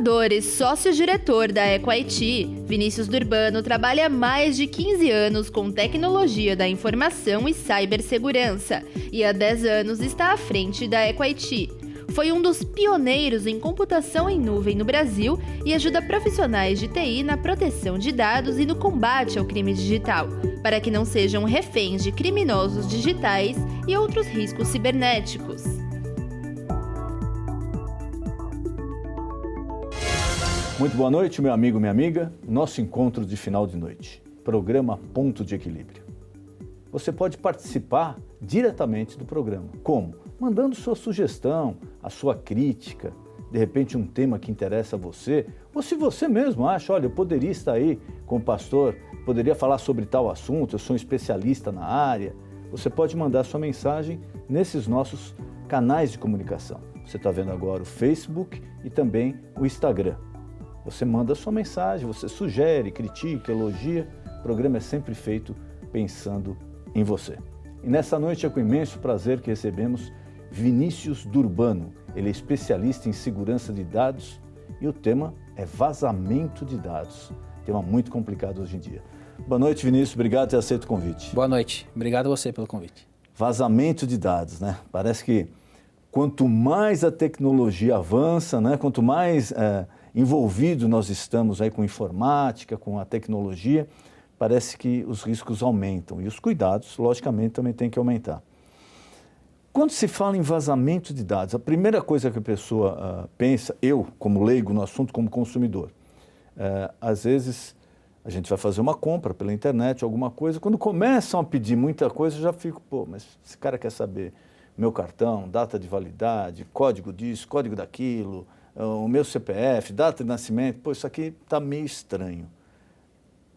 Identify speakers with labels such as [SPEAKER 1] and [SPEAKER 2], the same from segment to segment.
[SPEAKER 1] Fundador e sócio-diretor da EcoIT, Vinícius Durbano trabalha há mais de 15 anos com tecnologia da informação e cibersegurança e há 10 anos está à frente da EcoIT. Foi um dos pioneiros em computação em nuvem no Brasil e ajuda profissionais de TI na proteção de dados e no combate ao crime digital, para que não sejam reféns de criminosos digitais e outros riscos cibernéticos.
[SPEAKER 2] Muito boa noite, meu amigo, minha amiga. Nosso encontro de final de noite. Programa Ponto de Equilíbrio. Você pode participar diretamente do programa. Como? Mandando sua sugestão, a sua crítica, de repente um tema que interessa a você, ou se você mesmo acha, olha, eu poderia estar aí com o pastor, poderia falar sobre tal assunto, eu sou um especialista na área. Você pode mandar sua mensagem nesses nossos canais de comunicação. Você está vendo agora o Facebook e também o Instagram. Você manda a sua mensagem, você sugere, critica, elogia. O programa é sempre feito pensando em você. E nessa noite é com imenso prazer que recebemos Vinícius Durbano. Ele é especialista em segurança de dados e o tema é vazamento de dados. Tema muito complicado hoje em dia. Boa noite, Vinícius. Obrigado por ter aceito o convite.
[SPEAKER 3] Boa noite. Obrigado a você pelo convite.
[SPEAKER 2] Vazamento de dados, né? Parece que quanto mais a tecnologia avança, né? Quanto mais envolvidos nós estamos aí com informática, com a tecnologia, parece que os riscos aumentam e os cuidados, logicamente, também têm que aumentar. Quando se fala em vazamento de dados, a primeira coisa que a pessoa pensa, eu como leigo no assunto, como consumidor, às vezes a gente vai fazer uma compra pela internet, alguma coisa, quando começam a pedir muita coisa, eu já fico, mas esse cara quer saber meu cartão, data de validade, código disso, código daquilo, o meu CPF, data de nascimento, isso aqui está meio estranho.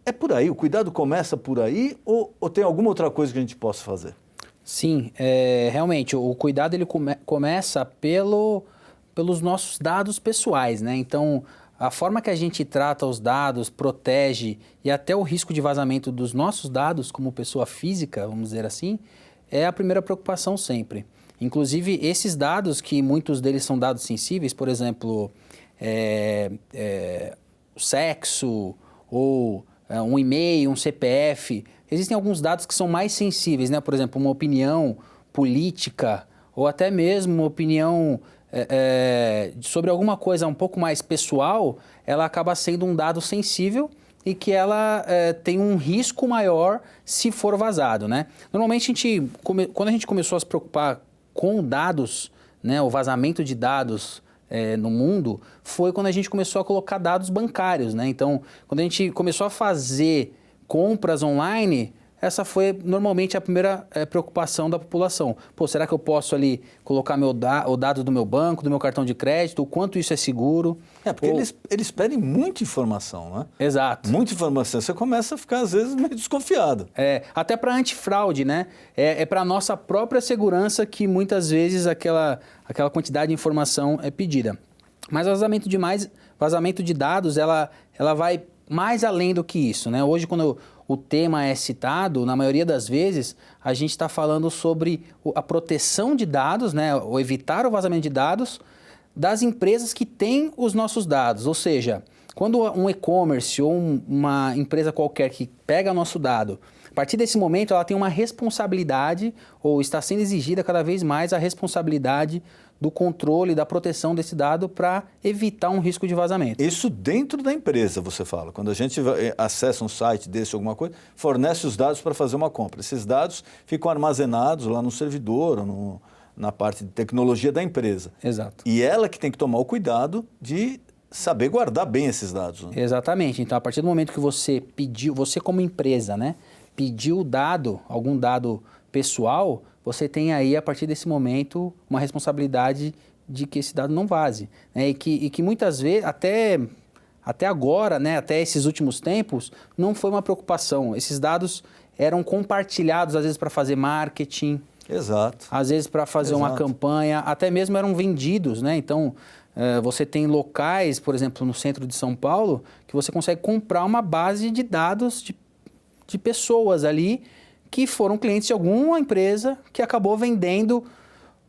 [SPEAKER 2] É por aí? O cuidado começa por aí ou tem alguma outra coisa que a gente possa fazer?
[SPEAKER 3] Sim, realmente, o cuidado ele começa pelos nossos dados pessoais, né? Então, a forma que a gente trata os dados, protege e até o risco de vazamento dos nossos dados como pessoa física, vamos dizer assim, é a primeira preocupação sempre. Inclusive, esses dados, que muitos deles são dados sensíveis, por exemplo, sexo ou um e-mail, um CPF, existem alguns dados que são mais sensíveis, né? Por exemplo, uma opinião política ou até mesmo uma opinião sobre alguma coisa um pouco mais pessoal, ela acaba sendo um dado sensível e que ela tem um risco maior se for vazado, né? Normalmente, quando a gente começou a se preocupar com dados, né, o vazamento de dados no mundo, foi quando a gente começou a colocar dados bancários, né? Então, quando a gente começou a fazer compras online, essa foi normalmente a primeira preocupação da população. Será que eu posso ali colocar o dado do meu banco, do meu cartão de crédito, o quanto isso é seguro?
[SPEAKER 2] Porque eles pedem muita informação, né?
[SPEAKER 3] Exato.
[SPEAKER 2] Muita informação. Você começa a ficar, às vezes, meio desconfiado.
[SPEAKER 3] Até para antifraude, né? Para a nossa própria segurança que muitas vezes aquela quantidade de informação é pedida. Mas vazamento de dados, ela vai mais além do que isso, né? Hoje, quando o tema é citado, na maioria das vezes, a gente está falando sobre a proteção de dados, né? Ou evitar o vazamento de dados das empresas que têm os nossos dados. Ou seja, quando um e-commerce ou uma empresa qualquer que pega o nosso dado, a partir desse momento ela tem uma responsabilidade, ou está sendo exigida cada vez mais a responsabilidade do controle, da proteção desse dado para evitar um risco de vazamento.
[SPEAKER 2] Isso dentro da empresa, você fala. Quando a gente acessa um site desse, alguma coisa, fornece os dados para fazer uma compra. Esses dados ficam armazenados lá no servidor, ou na parte de tecnologia da empresa.
[SPEAKER 3] Exato.
[SPEAKER 2] E ela que tem que tomar o cuidado de saber guardar bem esses dados. Né?
[SPEAKER 3] Exatamente. Então, a partir do momento que você como empresa, né, pediu algum dado pessoal, você tem aí, a partir desse momento, uma responsabilidade de que esse dado não vaze. Né? E que muitas vezes, até agora, né, até esses últimos tempos, não foi uma preocupação. Esses dados eram compartilhados, às vezes, para fazer marketing.
[SPEAKER 2] Exato.
[SPEAKER 3] Às vezes, para fazer uma campanha. Até mesmo eram vendidos, né? Então, você tem locais, por exemplo, no centro de São Paulo, que você consegue comprar uma base de dados de pessoas ali que foram clientes de alguma empresa que acabou vendendo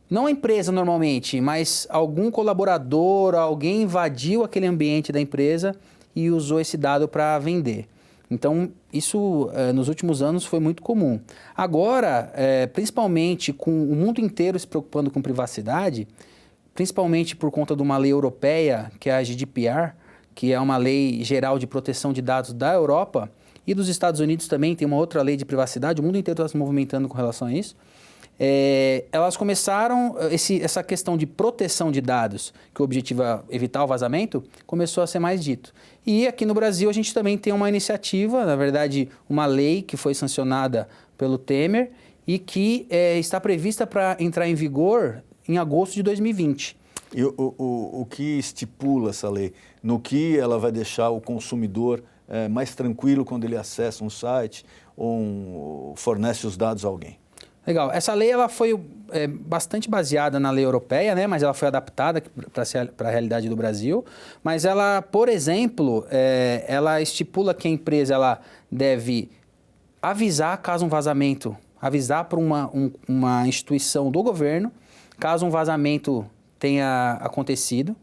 [SPEAKER 3] não a empresa normalmente, mas algum colaborador, alguém invadiu aquele ambiente da empresa e usou esse dado para vender. Então, isso nos últimos anos foi muito comum. Agora, principalmente com o mundo inteiro se preocupando com privacidade, principalmente por conta de uma lei europeia, que é a GDPR, que é uma lei geral de proteção de dados da Europa, e dos Estados Unidos também tem uma outra lei de privacidade, o mundo inteiro está se movimentando com relação a isso. Elas começaram, essa questão de proteção de dados, que o objetivo é evitar o vazamento, começou a ser mais dito. E aqui no Brasil a gente também tem uma iniciativa, na verdade uma lei que foi sancionada pelo Temer e que está prevista para entrar em vigor em agosto de 2020.
[SPEAKER 2] E o que estipula essa lei? No que ela vai deixar o consumidor mais tranquilo quando ele acessa um site ou fornece os dados a alguém?
[SPEAKER 3] Legal. Essa lei ela foi bastante baseada na lei europeia, né? Mas ela foi adaptada para a realidade do Brasil. Mas ela, por exemplo, ela estipula que a empresa ela deve avisar caso um vazamento, avisar para uma instituição do governo, caso um vazamento tenha acontecido.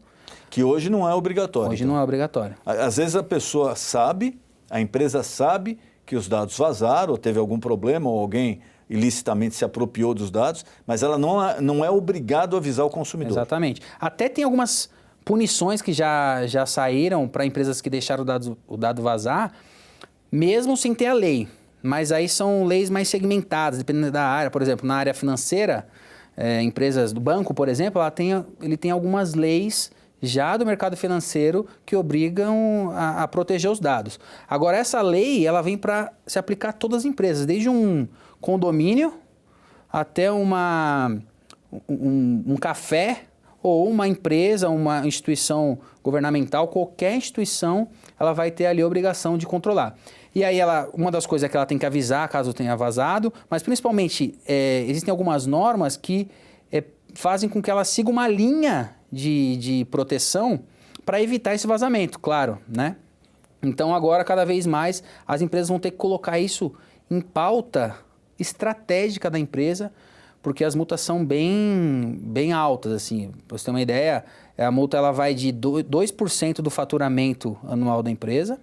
[SPEAKER 2] Que hoje não é obrigatório.
[SPEAKER 3] Hoje não é obrigatório.
[SPEAKER 2] Às vezes a pessoa sabe, a empresa sabe que os dados vazaram, ou teve algum problema, ou alguém ilicitamente se apropriou dos dados, mas ela não é obrigada a avisar o consumidor.
[SPEAKER 3] Exatamente. Até tem algumas punições que já saíram para empresas que deixaram o dado vazar, mesmo sem ter a lei. Mas aí são leis mais segmentadas, dependendo da área. Por exemplo, na área financeira, empresas do banco, por exemplo, ele tem algumas leis já do mercado financeiro que obrigam a proteger os dados. Agora, essa lei ela vem para se aplicar a todas as empresas, desde um condomínio até um café ou uma empresa, uma instituição governamental, qualquer instituição, ela vai ter ali a obrigação de controlar. E aí, uma das coisas é que ela tem que avisar caso tenha vazado, mas principalmente existem algumas normas que fazem com que ela siga uma linha de proteção para evitar esse vazamento, claro, né? Então, agora, cada vez mais, as empresas vão ter que colocar isso em pauta estratégica da empresa, porque as multas são bem altas, assim. Para você ter uma ideia, a multa ela vai de 2% do faturamento anual da empresa.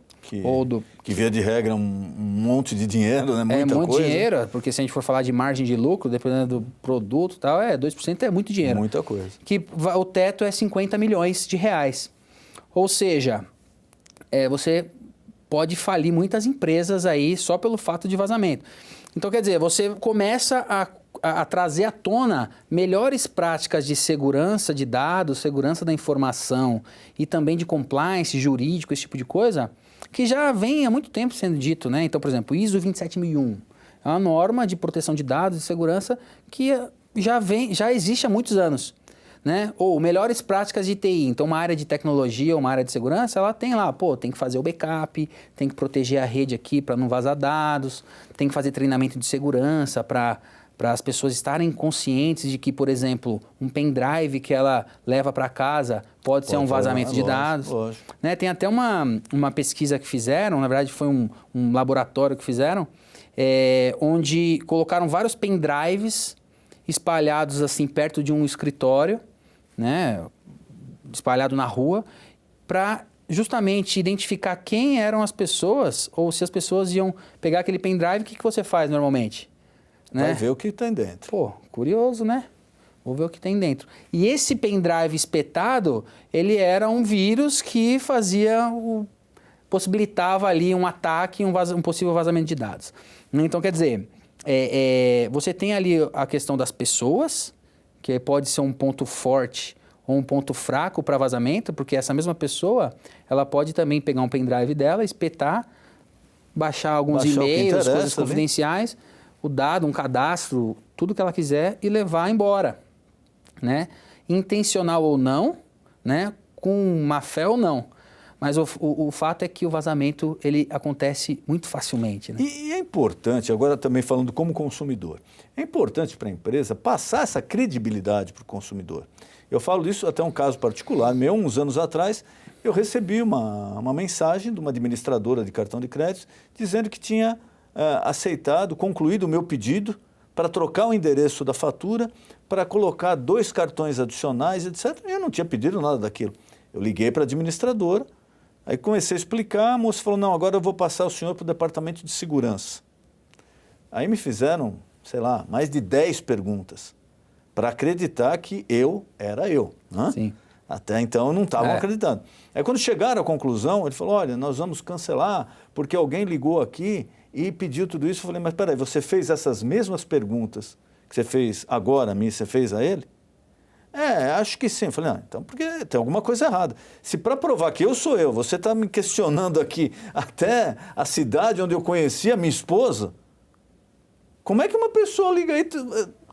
[SPEAKER 2] Que via de regra um monte de dinheiro, né? Muita
[SPEAKER 3] muito
[SPEAKER 2] coisa.
[SPEAKER 3] Dinheiro, porque se a gente for falar de margem de lucro, dependendo do produto e tal, 2% é muito dinheiro.
[SPEAKER 2] Muita coisa.
[SPEAKER 3] Que o teto é 50 milhões de reais. Ou seja, você pode falir muitas empresas aí só pelo fato de vazamento. Então, quer dizer, você começa a trazer à tona melhores práticas de segurança de dados, segurança da informação e também de compliance jurídico, esse tipo de coisa, que já vem há muito tempo sendo dito, né? Então, por exemplo, ISO 27001 é uma norma de proteção de dados e segurança que já existe há muitos anos, né? Ou melhores práticas de TI. Então, uma área de tecnologia ou uma área de segurança, ela tem lá, tem que fazer o backup, tem que proteger a rede aqui para não vazar dados, tem que fazer treinamento de segurança para as pessoas estarem conscientes de que, por exemplo, um pendrive que ela leva para casa pode ser um vazamento de dados.
[SPEAKER 2] Lógico.
[SPEAKER 3] Né? Tem até uma pesquisa que fizeram, na verdade foi um laboratório que fizeram, onde colocaram vários pendrives espalhados assim perto de um escritório, né? Espalhado na rua, para justamente identificar quem eram as pessoas ou se as pessoas iam pegar aquele pendrive. O que você faz normalmente?
[SPEAKER 2] Vai ver o que tem dentro.
[SPEAKER 3] Curioso, né? Vou ver o que tem dentro. E esse pendrive espetado, ele era um vírus que possibilitava ali um ataque, um possível vazamento de dados. Então, quer dizer, você tem ali a questão das pessoas, que pode ser um ponto forte ou um ponto fraco para vazamento, porque essa mesma pessoa, ela pode também pegar um pendrive dela, espetar, baixar alguns e-mails, coisas confidenciais, o dado, um cadastro, tudo que ela quiser e levar embora, né? Intencional ou não, né? Com má fé ou não. Mas o fato é que o vazamento ele acontece muito facilmente. Né?
[SPEAKER 2] E é importante, agora também falando como consumidor, é importante para a empresa passar essa credibilidade para o consumidor. Eu falo isso até um caso particular meu, uns anos atrás, eu recebi uma mensagem de uma administradora de cartão de crédito dizendo que tinha concluído o meu pedido para trocar o endereço da fatura, para colocar 2 cartões adicionais, etc. Eu não tinha pedido nada daquilo. Eu liguei para a administradora, aí comecei a explicar, a moça falou, não, agora eu vou passar o senhor para o departamento de segurança. Aí me fizeram, sei lá, mais de 10 perguntas para acreditar que eu era eu. Né?
[SPEAKER 3] Sim.
[SPEAKER 2] Até então não estavam acreditando. Aí quando chegaram à conclusão, ele falou, olha, nós vamos cancelar porque alguém ligou aqui e pediu tudo isso. Eu falei, mas peraí, você fez essas mesmas perguntas que você fez agora a mim, você fez a ele? Acho que sim. Eu falei, então porque tem alguma coisa errada. Se para provar que eu sou eu, você está me questionando aqui até a cidade onde eu conheci a minha esposa, como é que uma pessoa liga aí,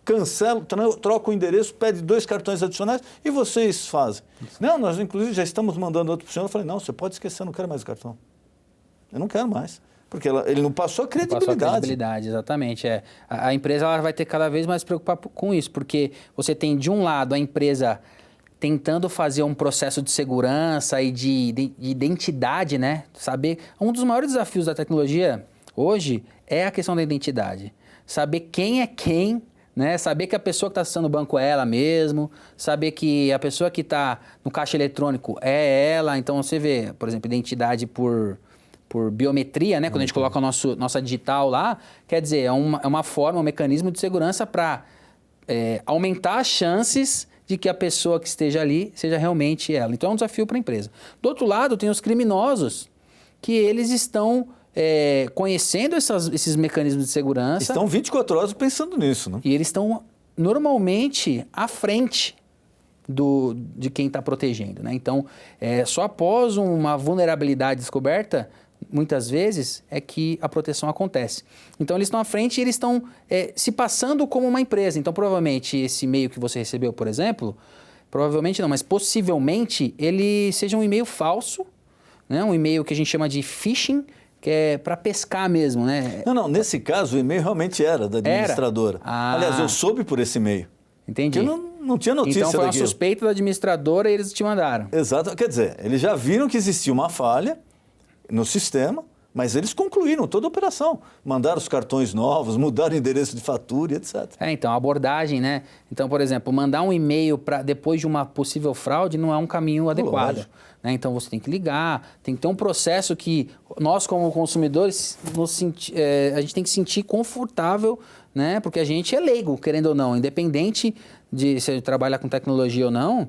[SPEAKER 2] cancela, troca o endereço, pede 2 cartões adicionais e vocês fazem? Não, nós inclusive já estamos mandando outro para o senhor. Eu falei, não, você pode esquecer, eu não quero mais o cartão. Eu não quero mais. Porque ele não passou a credibilidade.
[SPEAKER 3] Não passou a credibilidade, exatamente. A empresa ela vai ter cada vez mais se preocupar com isso, porque você tem, de um lado, a empresa tentando fazer um processo de segurança e de identidade, né? Saber, um dos maiores desafios da tecnologia hoje é a questão da identidade. Saber quem é quem, né? Saber que a pessoa que está acessando o banco é ela mesmo, saber que a pessoa que está no caixa eletrônico é ela. Então, você vê, por exemplo, identidade por biometria, né? Quando a gente coloca nossa digital lá, quer dizer, é uma forma, um mecanismo de segurança para aumentar as chances de que a pessoa que esteja ali seja realmente ela. Então, é um desafio para a empresa. Do outro lado, tem os criminosos, que eles estão conhecendo esses mecanismos de segurança.
[SPEAKER 2] Estão 24 horas pensando nisso, né?
[SPEAKER 3] E eles estão, normalmente, à frente de quem está protegendo, né? Então, só após uma vulnerabilidade descoberta, muitas vezes, é que a proteção acontece. Então, eles estão à frente e eles estão se passando como uma empresa. Então, provavelmente, esse e-mail que você recebeu, por exemplo, provavelmente não, mas possivelmente, ele seja um e-mail falso, né? Um e-mail que a gente chama de phishing, que é para pescar mesmo, né?
[SPEAKER 2] Não, nesse caso, o e-mail realmente era da administradora. Aliás, eu soube por esse e-mail.
[SPEAKER 3] Entendi.
[SPEAKER 2] Porque eu não tinha notícia daquilo.
[SPEAKER 3] Então, foi uma suspeita da administradora e eles te mandaram.
[SPEAKER 2] Exato. Quer dizer, eles já viram que existia uma falha no sistema, mas eles concluíram toda a operação. Mandaram os cartões novos, mudaram o endereço de fatura, etc.
[SPEAKER 3] Então, a abordagem, né? Então, por exemplo, mandar um e-mail depois de uma possível fraude não é um caminho adequado. Né? Então, você tem que ligar, tem que ter um processo que nós, como consumidores, a gente tem que sentir confortável, né? Porque a gente é leigo, querendo ou não, independente de se trabalhar com tecnologia ou não,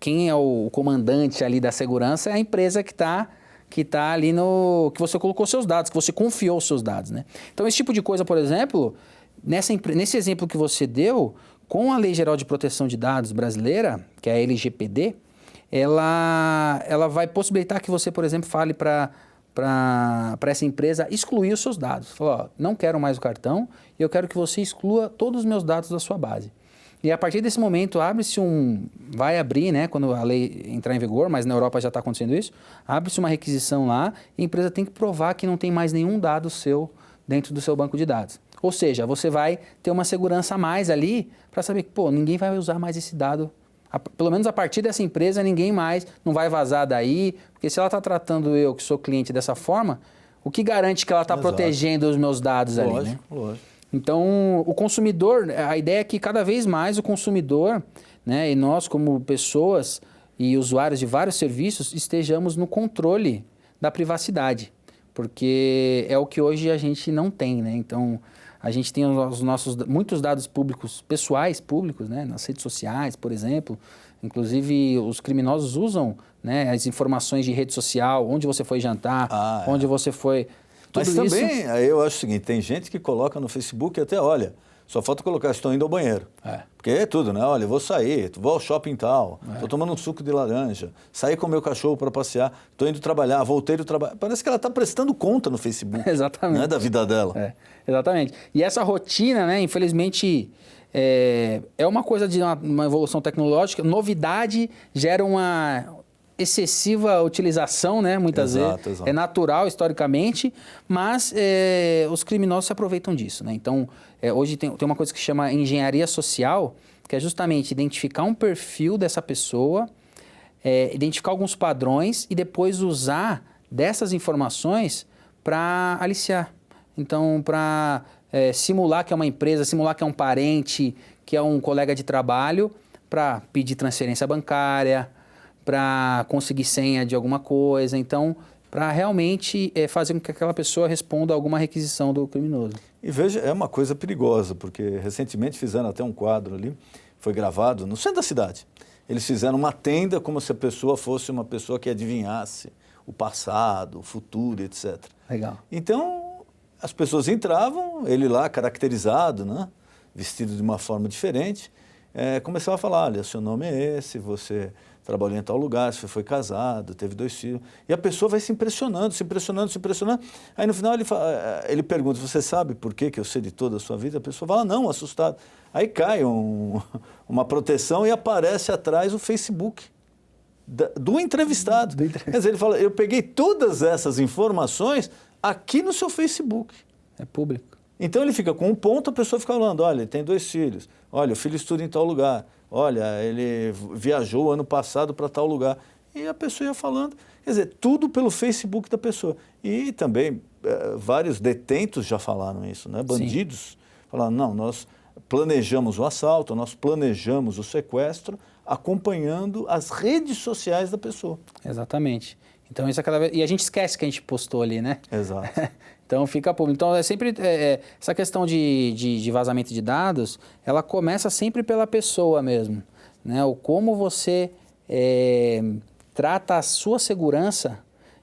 [SPEAKER 3] quem é o comandante ali da segurança é a empresa que está ali que você colocou seus dados, que você confiou os seus dados, né? Então, esse tipo de coisa, por exemplo, nesse exemplo que você deu, com a Lei Geral de Proteção de Dados brasileira, que é a LGPD, ela vai possibilitar que você, por exemplo, fale para essa empresa excluir os seus dados. Fala, não quero mais o cartão e eu quero que você exclua todos os meus dados da sua base. E a partir desse momento vai abrir, né, quando a lei entrar em vigor, mas na Europa já está acontecendo isso, abre-se uma requisição lá e a empresa tem que provar que não tem mais nenhum dado seu dentro do seu banco de dados. Ou seja, você vai ter uma segurança a mais ali para saber que, ninguém vai usar mais esse dado. Pelo menos a partir dessa empresa, ninguém mais não vai vazar daí, porque se ela está tratando eu, que sou cliente, dessa forma, o que garante que ela está protegendo os meus dados ali, né?
[SPEAKER 2] Lógico.
[SPEAKER 3] Então, o consumidor, a ideia é que cada vez mais o consumidor, né, e nós como pessoas e usuários de vários serviços, estejamos no controle da privacidade, porque é o que hoje a gente não tem, né? Então, a gente tem muitos dados públicos, pessoais públicos, né, nas redes sociais, por exemplo. Inclusive, os criminosos usam, né, as informações de rede social, onde você foi jantar, onde você foi...
[SPEAKER 2] Mas também, eu acho o seguinte, tem gente que coloca no Facebook até, olha, só falta colocar, estou indo ao banheiro. Porque é tudo, né? Olha, vou sair, vou ao shopping tal, estou tomando um suco de laranja, saí com o meu cachorro para passear, estou indo trabalhar, voltei do trabalho. Parece que ela está prestando conta no Facebook.
[SPEAKER 3] Exatamente.
[SPEAKER 2] Né, da vida dela.
[SPEAKER 3] Exatamente. E essa rotina, né, infelizmente, é uma coisa de uma evolução tecnológica. Novidade gera uma excessiva utilização, né? Muitas vezes. Exato. É natural, historicamente, mas os criminosos se aproveitam disso, né? Então, hoje tem uma coisa que se chama engenharia social, que é justamente identificar um perfil dessa pessoa, identificar alguns padrões e depois usar dessas informações para aliciar. Então, para simular que é uma empresa, simular que é um parente, que é um colega de trabalho, para pedir transferência bancária, para conseguir senha de alguma coisa. Então, para realmente fazer com que aquela pessoa responda a alguma requisição do criminoso.
[SPEAKER 2] E veja, é uma coisa perigosa, porque recentemente fizeram até um quadro ali, foi gravado no centro da cidade. Eles fizeram uma tenda como se a pessoa fosse uma pessoa que adivinhasse o passado, o futuro, etc.
[SPEAKER 3] Legal.
[SPEAKER 2] Então, as pessoas entravam, ele lá caracterizado, né, vestido de uma forma diferente, começava a falar, olha, seu nome é esse, você trabalhou em tal lugar, você foi casado, teve 2 filhos. E a pessoa vai se impressionando, se impressionando, se impressionando. Aí no final ele pergunta, você sabe por que eu sei de toda a sua vida? A pessoa fala, não, assustado. Aí cai uma proteção e aparece atrás o Facebook do entrevistado. Quer dizer, ele fala, eu peguei todas essas informações aqui no seu Facebook.
[SPEAKER 3] É público.
[SPEAKER 2] Então ele fica com um ponto, a pessoa fica falando, olha, ele tem 2 filhos, olha, o filho estuda em tal lugar, olha, ele viajou ano passado para tal lugar. E a pessoa ia falando, quer dizer, tudo pelo Facebook da pessoa. E também vários detentos já falaram isso, né? Bandidos falaram, não, nós planejamos o assalto, nós planejamos o sequestro, acompanhando as redes sociais da pessoa.
[SPEAKER 3] Exatamente. Então isso é cada vez... E a gente esquece que a gente postou ali, né?
[SPEAKER 2] Exato.
[SPEAKER 3] Então fica público. Então é sempre... essa questão de vazamento de dados, ela começa sempre pela pessoa mesmo, né? O como você trata a sua segurança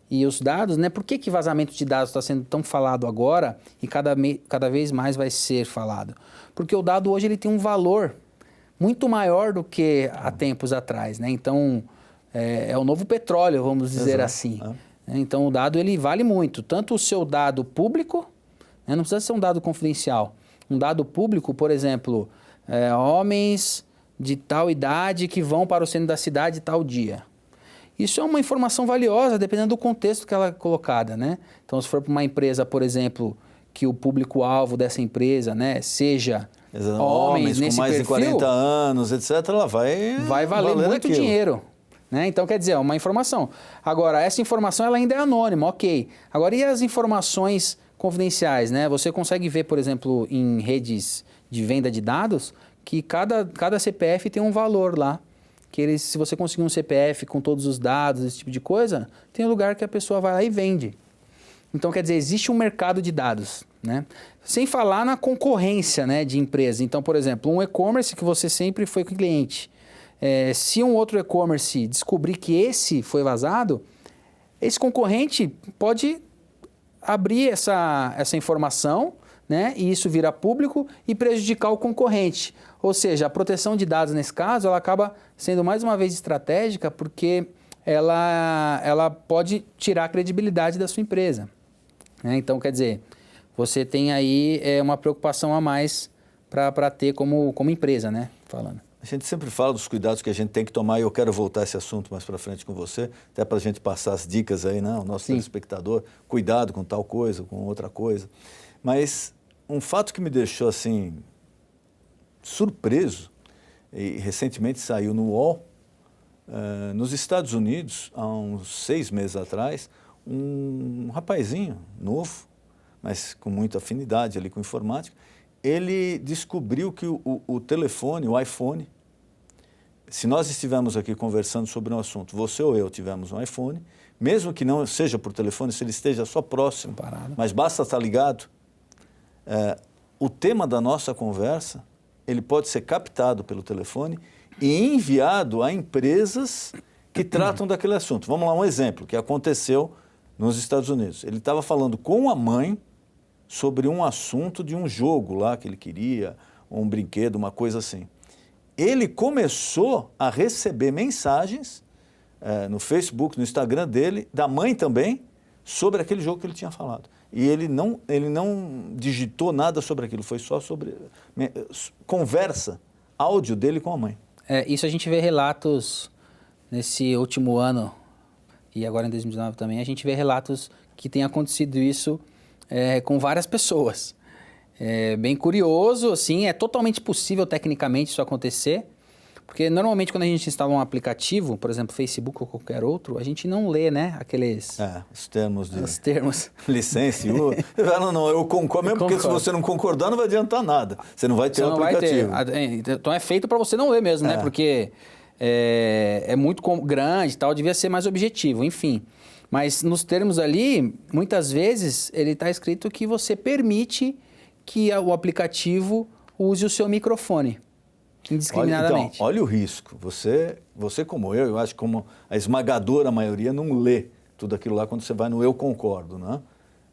[SPEAKER 3] e os dados, né? Por que vazamento de dados está sendo tão falado agora e cada vez mais vai ser falado? Porque o dado hoje ele tem um valor muito maior do que há tempos atrás, né? Então... é o novo petróleo, vamos dizer assim. Então, o dado ele vale muito. Tanto o seu dado público, né, não precisa ser um dado confidencial. Um dado público, por exemplo, homens de tal idade que vão para o centro da cidade tal dia. Isso é uma informação valiosa, dependendo do contexto que ela é colocada, né? Então, se for para uma empresa, por exemplo, que o público-alvo dessa empresa, né, seja homens nesse
[SPEAKER 2] com mais
[SPEAKER 3] perfil,
[SPEAKER 2] de 40 anos, etc., ela vai
[SPEAKER 3] valer muito
[SPEAKER 2] aquilo.
[SPEAKER 3] dinheiro. Né? Então, quer dizer, é uma informação. Agora, essa informação ela ainda é anônima, ok. Agora, e as informações confidenciais? Né? Você consegue ver, por exemplo, em redes de venda de dados, que cada CPF tem um valor lá. Que se você conseguir um CPF com todos os dados, esse tipo de coisa, tem um lugar que a pessoa vai lá e vende. Então, quer dizer, existe um mercado de dados. Né? Sem falar na concorrência, né, de empresas. Então, por exemplo, um e-commerce que você sempre foi cliente. Se um outro e-commerce descobrir que esse foi vazado, esse concorrente pode abrir essa informação, né, e isso vira público e prejudicar o concorrente. Ou seja, a proteção de dados nesse caso, ela acaba sendo mais uma vez estratégica porque ela pode tirar a credibilidade da sua empresa. Né? Então, quer dizer, você tem aí uma preocupação a mais para ter como empresa, né, falando.
[SPEAKER 2] A gente sempre fala dos cuidados que a gente tem que tomar e eu quero voltar a esse assunto mais para frente com você, até para a gente passar as dicas aí, né? O nosso telespectador, cuidado com tal coisa, com outra coisa. Mas um fato que me deixou assim surpreso, e recentemente saiu no UOL, nos Estados Unidos, há uns 6 meses atrás, um rapazinho novo, mas com muita afinidade ali com informática, ele descobriu que o telefone, o iPhone, se nós estivermos aqui conversando sobre um assunto, você ou eu tivemos um iPhone, mesmo que não seja por telefone, se ele esteja só próximo, mas basta estar ligado, o tema da nossa conversa, ele pode ser captado pelo telefone e enviado a empresas que tratam daquele assunto. Vamos lá, um exemplo que aconteceu nos Estados Unidos. Ele estava falando com a mãe sobre um assunto de um jogo lá que ele queria, um brinquedo, uma coisa assim. Ele começou a receber mensagens no Facebook, no Instagram dele, da mãe também, sobre aquele jogo que ele tinha falado. E ele não digitou nada sobre aquilo, foi só sobre conversa, áudio dele com a mãe.
[SPEAKER 3] Isso a gente vê relatos nesse último ano, e agora em 2019 também, a gente vê relatos que tem acontecido isso com várias pessoas. É bem curioso, assim, é totalmente possível tecnicamente isso acontecer, Porque normalmente quando a gente instala um aplicativo, por exemplo, Facebook ou qualquer outro, a gente não lê, né, aqueles...
[SPEAKER 2] Os termos de...
[SPEAKER 3] Os termos.
[SPEAKER 2] Licença e uso. Não, eu concordo. Mesmo porque se você não concordar, não vai adiantar nada. Você não vai ter o aplicativo.
[SPEAKER 3] Então é feito para você não ler mesmo, né? Porque é muito grande e tal, devia ser mais objetivo, enfim. Mas nos termos ali, muitas vezes, ele está escrito que você permite que o aplicativo use o seu microfone. Indiscriminadamente.
[SPEAKER 2] Então, olha o risco. Você como eu acho que como a esmagadora maioria não lê tudo aquilo lá quando você vai no eu concordo, né?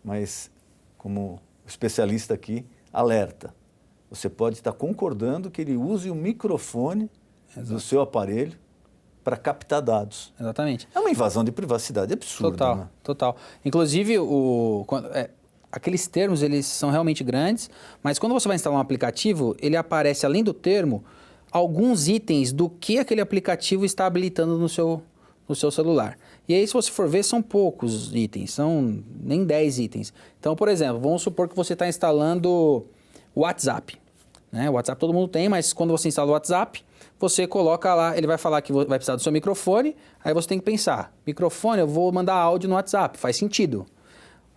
[SPEAKER 2] Mas como especialista aqui, alerta. Você pode estar concordando que ele use o microfone do seu aparelho para captar dados.
[SPEAKER 3] Exatamente.
[SPEAKER 2] É uma invasão de privacidade absurda.
[SPEAKER 3] Total,
[SPEAKER 2] né?
[SPEAKER 3] total. Inclusive, aqueles termos, eles são realmente grandes, mas quando você vai instalar um aplicativo, ele aparece, além do termo, alguns itens do que aquele aplicativo está habilitando no seu celular. E aí, se você for ver, são poucos itens, são nem 10 itens. Então, por exemplo, vamos supor que você está instalando o WhatsApp. Né? O WhatsApp todo mundo tem, mas quando você instala o WhatsApp, você coloca lá, ele vai falar que vai precisar do seu microfone, aí você tem que pensar, microfone, eu vou mandar áudio no WhatsApp, faz sentido.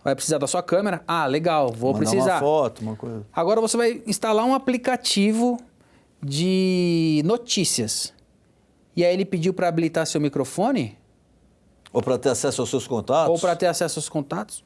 [SPEAKER 3] Vai precisar da sua câmera? Ah, legal, vou
[SPEAKER 2] mandar
[SPEAKER 3] precisar.
[SPEAKER 2] uma foto, uma coisa.
[SPEAKER 3] Agora você vai instalar um aplicativo de notícias. E aí ele pediu para habilitar seu microfone?
[SPEAKER 2] Ou para ter acesso aos seus contatos?
[SPEAKER 3] Ou para ter acesso aos contatos?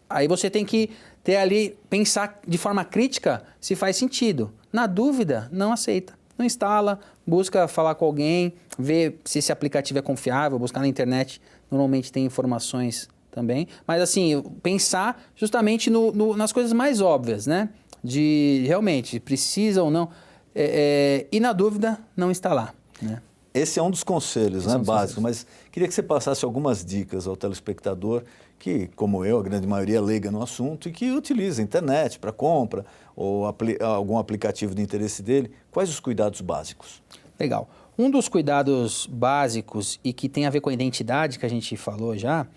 [SPEAKER 3] Aí você tem que ter ali, pensar de forma crítica se faz sentido. Na dúvida, não aceita. Não instala, busca falar com alguém, ver se esse aplicativo é confiável, buscar na internet, normalmente tem informações também. Mas assim, pensar justamente nas coisas mais óbvias, né? De realmente, precisa ou não. E na dúvida, não instalar, né?
[SPEAKER 2] Esse é um dos conselhos, né, básicos, mas queria que você passasse algumas dicas ao telespectador que, como eu, a grande maioria é leiga no assunto e que utiliza a internet para compra ou algum aplicativo de interesse dele. Quais os cuidados básicos?
[SPEAKER 3] Legal. Um dos cuidados básicos e que tem a ver com a identidade que a gente falou já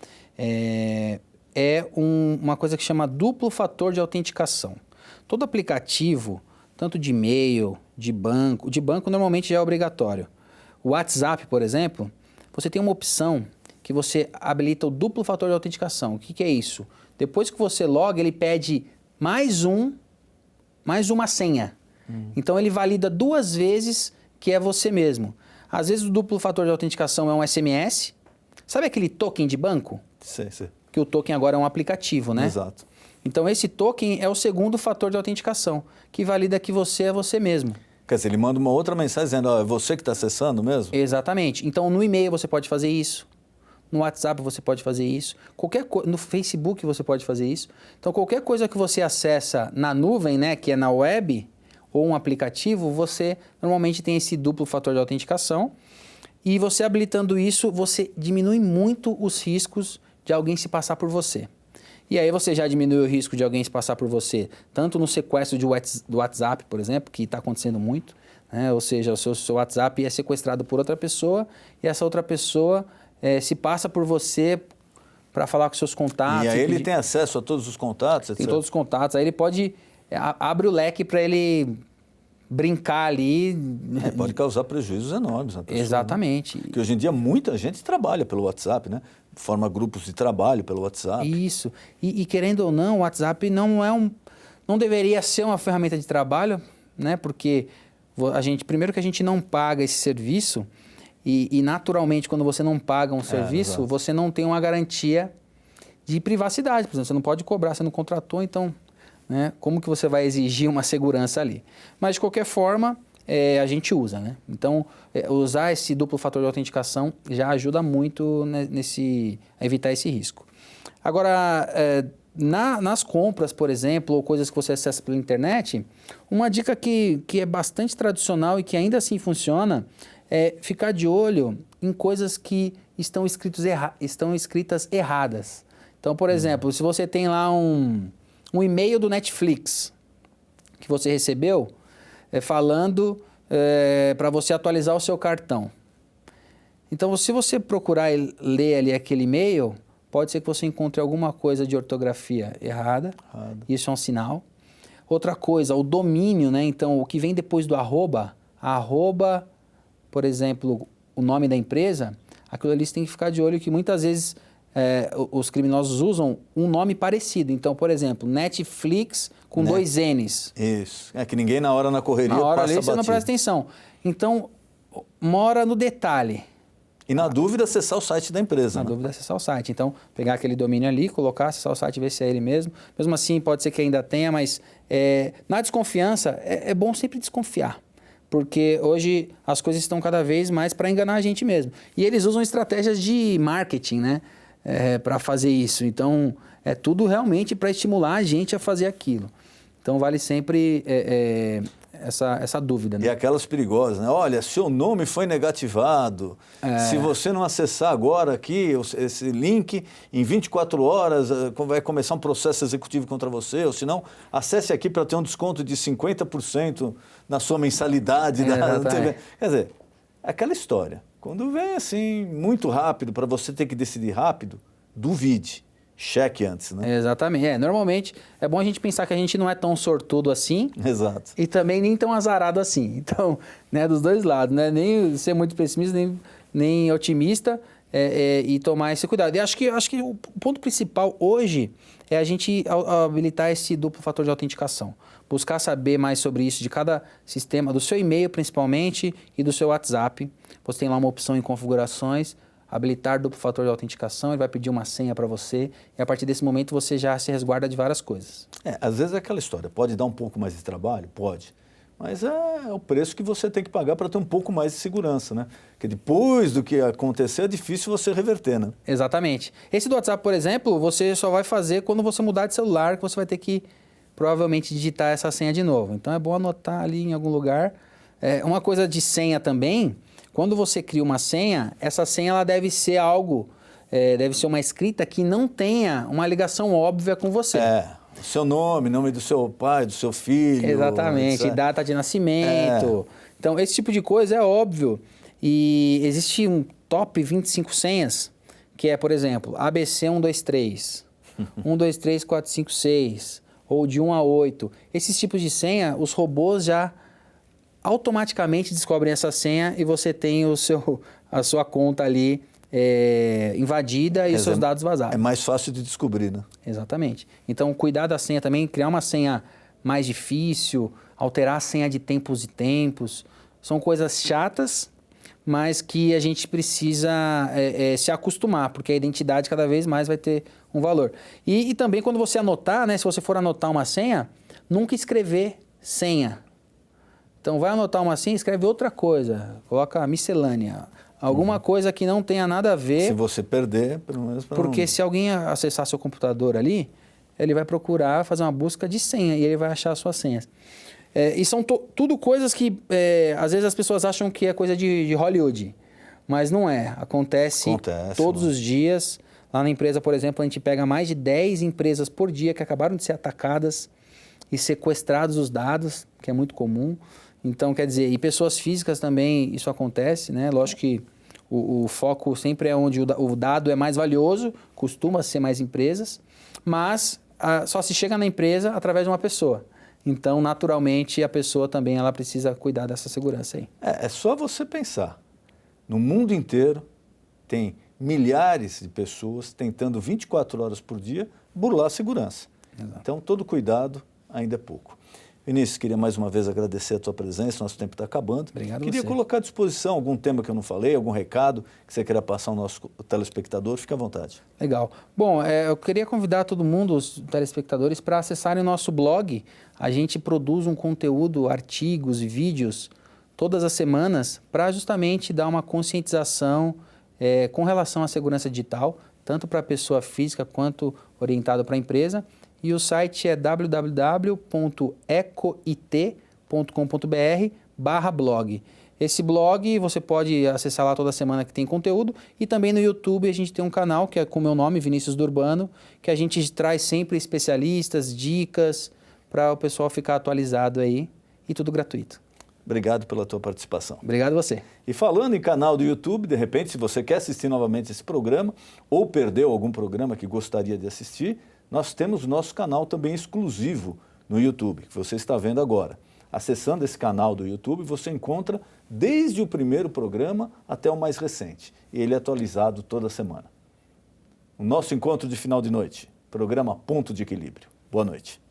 [SPEAKER 3] uma coisa que chama duplo fator de autenticação. Todo aplicativo, tanto de e-mail, de banco normalmente já é obrigatório. O WhatsApp, por exemplo, você tem uma opção que você habilita o duplo fator de autenticação. O que é isso? Depois que você loga, ele pede mais uma senha. Então ele valida 2 vezes que é você mesmo. Às vezes o duplo fator de autenticação é um SMS. Sabe aquele token de banco?
[SPEAKER 2] Sim.
[SPEAKER 3] Que o token agora é um aplicativo, né?
[SPEAKER 2] Exato.
[SPEAKER 3] Então esse token é o segundo fator de autenticação, que valida que você é você mesmo.
[SPEAKER 2] Quer dizer, ele manda uma outra mensagem dizendo, é você que está acessando mesmo?
[SPEAKER 3] Exatamente. Então, no e-mail você pode fazer isso. No WhatsApp você pode fazer isso. No Facebook você pode fazer isso. Então, qualquer coisa que você acessa na nuvem, né, que é na web, ou um aplicativo, você normalmente tem esse duplo fator de autenticação. E você habilitando isso, você diminui muito os riscos de alguém se passar por você. E aí você já diminui o risco de alguém se passar por você, tanto no sequestro do WhatsApp, por exemplo, que está acontecendo muito, né? Ou seja, o seu WhatsApp é sequestrado por outra pessoa e essa outra pessoa se passa por você para falar com seus contatos.
[SPEAKER 2] E aí ele tem acesso a todos os contatos, etc.
[SPEAKER 3] Tem todos os contatos, aí ele pode... abre o leque para ele brincar ali.
[SPEAKER 2] Pode causar prejuízos enormes na pessoa.
[SPEAKER 3] Exatamente.
[SPEAKER 2] Né? Porque hoje em dia muita gente trabalha pelo WhatsApp, né? Forma grupos de trabalho pelo WhatsApp.
[SPEAKER 3] Isso. E querendo ou não, o WhatsApp não deveria ser uma ferramenta de trabalho, né? Porque primeiro que a gente não paga esse serviço e naturalmente quando você não paga um serviço, você não tem uma garantia de privacidade. Por exemplo, você não pode cobrar, você não contratou, então, né? Como que você vai exigir uma segurança ali? Mas de qualquer forma, a gente usa, né? Então, usar esse duplo fator de autenticação já ajuda muito a evitar esse risco. Agora, nas compras, por exemplo, ou coisas que você acessa pela internet, uma dica que é bastante tradicional e que ainda assim funciona é ficar de olho em coisas que estão escritas erradas. Então, por exemplo, se você tem lá um e-mail do Netflix que você recebeu, falando para você atualizar o seu cartão. Então, se você procurar ler ali aquele e-mail, pode ser que você encontre alguma coisa de ortografia errada. Isso é um sinal. Outra coisa, o domínio, né? Então, o que vem depois do arroba por exemplo, o nome da empresa, aquilo ali você tem que ficar de olho que muitas vezes os criminosos usam um nome parecido. Então, por exemplo, Netflix com 2 N's.
[SPEAKER 2] Isso. É que ninguém na hora na correria
[SPEAKER 3] Na hora
[SPEAKER 2] passa
[SPEAKER 3] ali você não
[SPEAKER 2] batido.
[SPEAKER 3] presta atenção. Então, mora no detalhe.
[SPEAKER 2] E na dúvida, acessar o site da empresa.
[SPEAKER 3] Na
[SPEAKER 2] né?
[SPEAKER 3] dúvida, acessar o site. Então, pegar aquele domínio ali, colocar, acessar o site, ver se é ele mesmo. Mesmo assim, pode ser que ainda tenha, mas na desconfiança, é bom sempre desconfiar. Porque hoje as coisas estão cada vez mais para enganar a gente mesmo. E eles usam estratégias de marketing, né? Para fazer isso. Então, é tudo realmente para estimular a gente a fazer aquilo. Então, vale sempre essa dúvida. Né?
[SPEAKER 2] E aquelas perigosas, né? Olha, seu nome foi negativado. Se você não acessar agora aqui esse link, em 24 horas vai começar um processo executivo contra você. Ou se não, acesse aqui para ter um desconto de 50% na sua mensalidade da TV. Quer dizer, aquela história. Quando vem assim, muito rápido, para você ter que decidir rápido, duvide. Cheque antes, né?
[SPEAKER 3] Exatamente. Normalmente, é bom a gente pensar que a gente não é tão sortudo assim.
[SPEAKER 2] Exato.
[SPEAKER 3] E também nem tão azarado assim. Então, né, dos dois lados, né? Nem ser muito pessimista, nem otimista e tomar esse cuidado. E acho que o ponto principal hoje é a gente habilitar esse duplo fator de autenticação. Buscar saber mais sobre isso de cada sistema, do seu e-mail principalmente e do seu WhatsApp. Você tem lá uma opção em configurações, habilitar duplo fator de autenticação, ele vai pedir uma senha para você e a partir desse momento você já se resguarda de várias coisas.
[SPEAKER 2] Às vezes é aquela história, pode dar um pouco mais de trabalho? Pode. Mas é o preço que você tem que pagar para ter um pouco mais de segurança, né? Porque depois do que acontecer é difícil você reverter, né?
[SPEAKER 3] Exatamente. Esse do WhatsApp, por exemplo, você só vai fazer quando você mudar de celular, que você vai ter que provavelmente digitar essa senha de novo. Então é bom anotar ali em algum lugar. Uma coisa de senha também, quando você cria uma senha, essa senha ela deve ser algo, deve ser uma escrita que não tenha uma ligação óbvia com você.
[SPEAKER 2] O seu nome do seu pai, do seu filho.
[SPEAKER 3] Exatamente,
[SPEAKER 2] etc.
[SPEAKER 3] data de nascimento. Então, esse tipo de coisa é óbvio. E existe um top 25 senhas, que é, por exemplo, ABC 123, 123 456, ou de 1 a 8. Esses tipos de senha, os robôs já automaticamente descobrem essa senha e você tem a sua conta ali invadida e seus dados vazados.
[SPEAKER 2] É mais fácil de descobrir, né?
[SPEAKER 3] Exatamente. Então, cuidar da senha também, criar uma senha mais difícil, alterar a senha de tempos e tempos. São coisas chatas, mas que a gente precisa se acostumar, porque a identidade cada vez mais vai ter um valor. E também quando você anotar, né, se você for anotar uma senha, nunca escrever senha. Então, vai anotar uma senha, escreve outra coisa, coloca miscelânea. Alguma coisa que não tenha nada a ver.
[SPEAKER 2] Se você perder, pelo menos...
[SPEAKER 3] Porque se alguém acessar seu computador ali, ele vai procurar fazer uma busca de senha e ele vai achar as suas senhas. E são tudo coisas que, às vezes, as pessoas acham que é coisa de Hollywood. Mas não é. Acontece todos os dias. Lá na empresa, por exemplo, a gente pega mais de 10 empresas por dia que acabaram de ser atacadas e sequestrados os dados, que é muito comum. Então, quer dizer, e pessoas físicas também isso acontece, né? Lógico que o foco sempre é onde o dado é mais valioso, costuma ser mais empresas, mas só se chega na empresa através de uma pessoa. Então, naturalmente, a pessoa também ela precisa cuidar dessa segurança aí.
[SPEAKER 2] É só você pensar. No mundo inteiro tem milhares de pessoas tentando 24 horas por dia burlar a segurança. Exato. Então, todo cuidado ainda é pouco. Vinícius, queria mais uma vez agradecer a tua presença, nosso tempo está acabando.
[SPEAKER 3] Obrigado.
[SPEAKER 2] Queria colocar à disposição algum tema que eu não falei, algum recado que você queira passar ao nosso telespectador, fique à vontade.
[SPEAKER 3] Legal. Bom, eu queria convidar todo mundo, os telespectadores, para acessarem o nosso blog. A gente produz um conteúdo, artigos e vídeos todas as semanas para justamente dar uma conscientização com relação à segurança digital, tanto para a pessoa física quanto orientado para a empresa. E o site é www.ecoit.com.br/blog. Esse blog você pode acessar lá toda semana que tem conteúdo e também no YouTube a gente tem um canal que é com o meu nome, Vinícius Durbano, que a gente traz sempre especialistas, dicas para o pessoal ficar atualizado aí e tudo gratuito.
[SPEAKER 2] Obrigado pela tua participação.
[SPEAKER 3] Obrigado a você.
[SPEAKER 2] E falando em canal do YouTube, de repente, se você quer assistir novamente esse programa ou perdeu algum programa que gostaria de assistir, nós temos o nosso canal também exclusivo no YouTube, que você está vendo agora. Acessando esse canal do YouTube, você encontra desde o primeiro programa até o mais recente. Ele é atualizado toda semana. O nosso encontro de final de noite, programa Ponto de Equilíbrio. Boa noite.